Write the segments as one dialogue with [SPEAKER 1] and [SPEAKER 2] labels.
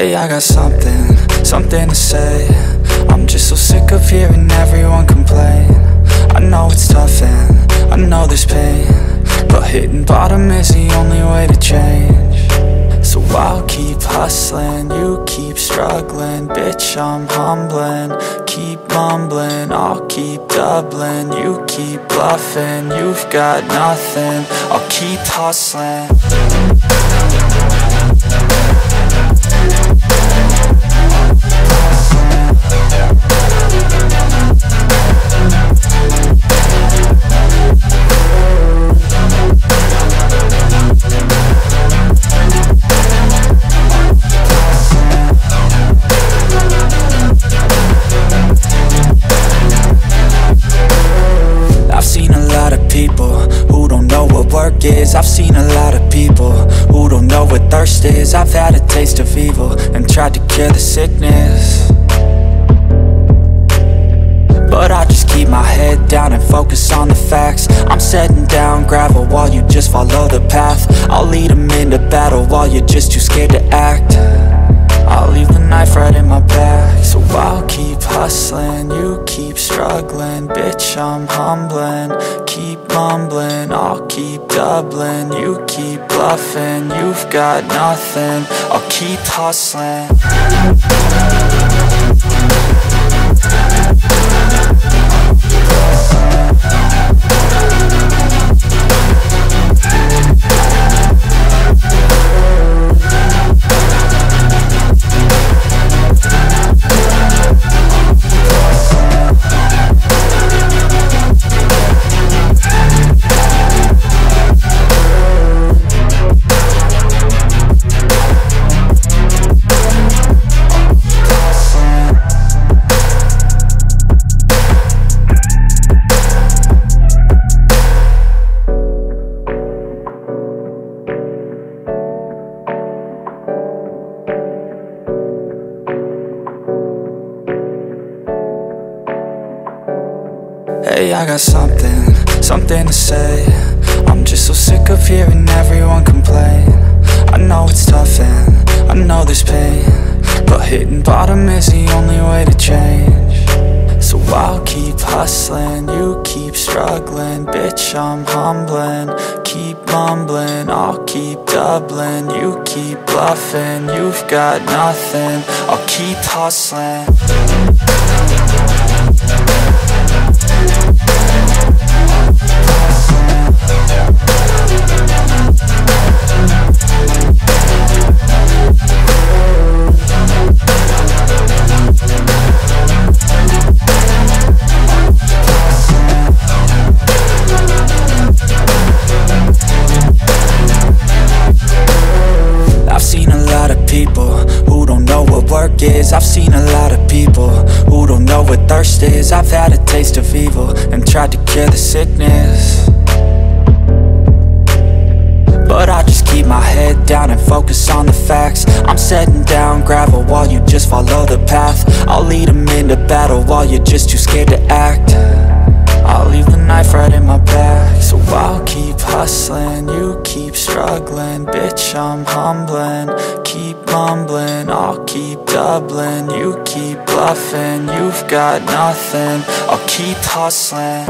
[SPEAKER 1] Hey, I got something to say. I'm just so sick of hearing everyone complain. I know it's tough and I know there's pain, but hitting bottom is the only way to change. So I'll keep hustling, you keep struggling. Bitch, I'm humbling, keep mumbling. I'll keep doubling, you keep bluffing. You've got nothing, I'll keep hustling. I've seen a lot of people who don't know what thirst is. I've had a taste of evil and tried to cure the sickness, but I just keep my head down and focus on the facts. I'm setting down gravel while you just follow the path. I'll lead them into battle while you're just too scared to act. I'll leave the knife right in my back. So I'll keep hustling, you keep struggling. Bitch, I'm humbling, keep mumbling. I'll keep doubling, you keep bluffing. You've got nothing, I'll keep hustling. Hey, I got something to say. I'm just so sick of hearing everyone complain. I know it's tough and I know there's pain, but hitting bottom is the only way to change. So I'll keep hustling, you keep struggling. Bitch, I'm humbling, keep mumbling. I'll keep doubling, you keep bluffing. You've got nothing, I'll keep hustling. I've seen a lot of people who don't know what thirst is. I've had a taste of evil and tried to cure the sickness, but I just keep my head down and focus on the facts. I'm setting down gravel while you just follow the path. I'll lead them into battle while you're just too scared to act. I'll leave the knife right in my back. So I'll keep hustling, you keep struggling. Bitch, I'm humbling, keep mumbling. I'll keep doubling, you keep bluffing. You've got nothing, I'll keep hustling.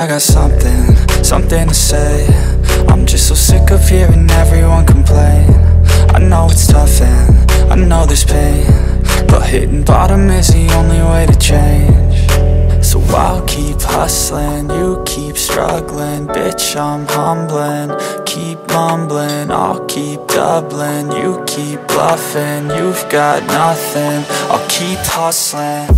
[SPEAKER 1] I got something to say. I'm just so sick of hearing everyone complain. I know it's tough and I know there's pain, but hitting bottom is the only way to change. So I'll keep hustling, you keep struggling. Bitch, I'm humbling, keep mumbling. I'll keep doubling, you keep bluffing. You've got nothing, I'll keep hustling.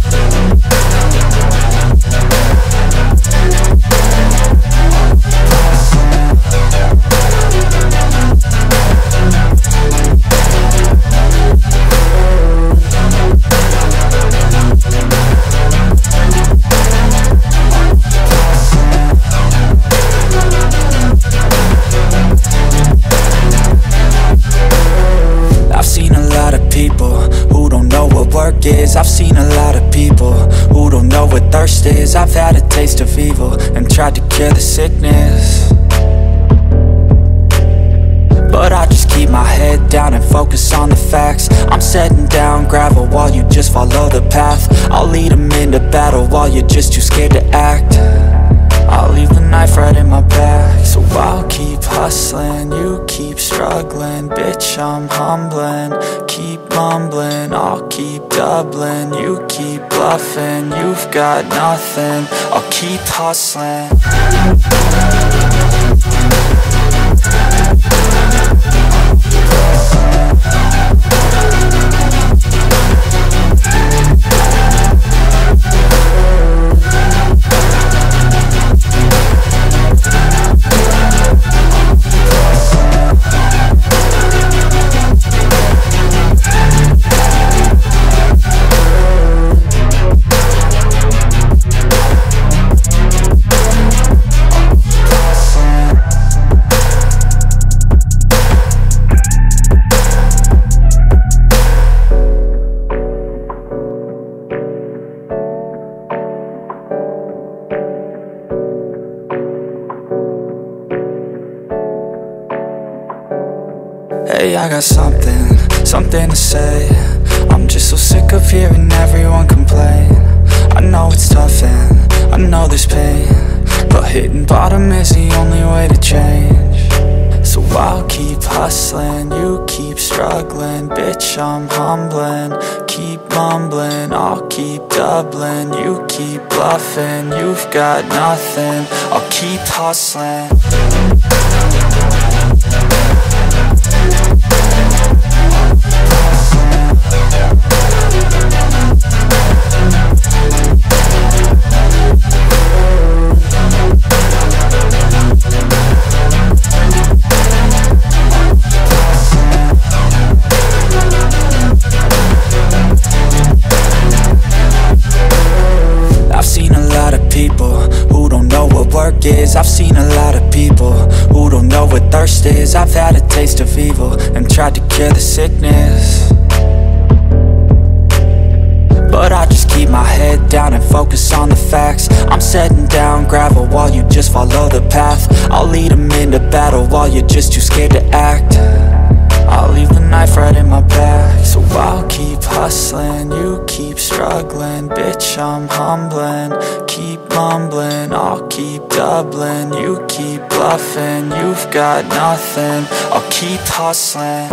[SPEAKER 1] I've seen a lot of people who don't know what thirst is. I've had a taste of evil and tried to cure the sickness, but I just keep my head down and focus on the facts. I'm setting down gravel while you just follow the path. I'll lead them into battle while you're just too scared to act. I'll leave the knife right in my back. So I'll keep hustling, you keep struggling. Bitch, I'm humbling, keep mumbling. I'll keep doubling, you keep bluffing. You've got nothing, I'll keep hustling. Hey, I got something to say. I'm just so sick of hearing everyone complain. I know it's tough and I know there's pain, but hitting bottom is the only way to change. So I'll keep hustling, you keep struggling. Bitch, I'm humbling, keep mumbling. I'll keep doubling, you keep bluffing. You've got nothing, I'll keep hustling. I've seen a lot of people who don't know what thirst is. I've had a taste of evil and tried to cure the sickness, but I just keep my head down and focus on the facts. I'm setting down gravel while you just follow the path. I'll lead them into battle while you're just too scared to act. I'll leave the knife right in my back. So I'll keep hustling, you keep struggling. Bitch, I'm humbling, keep mumbling. I'll keep doubling, you keep bluffing. You've got nothing, I'll keep hustling.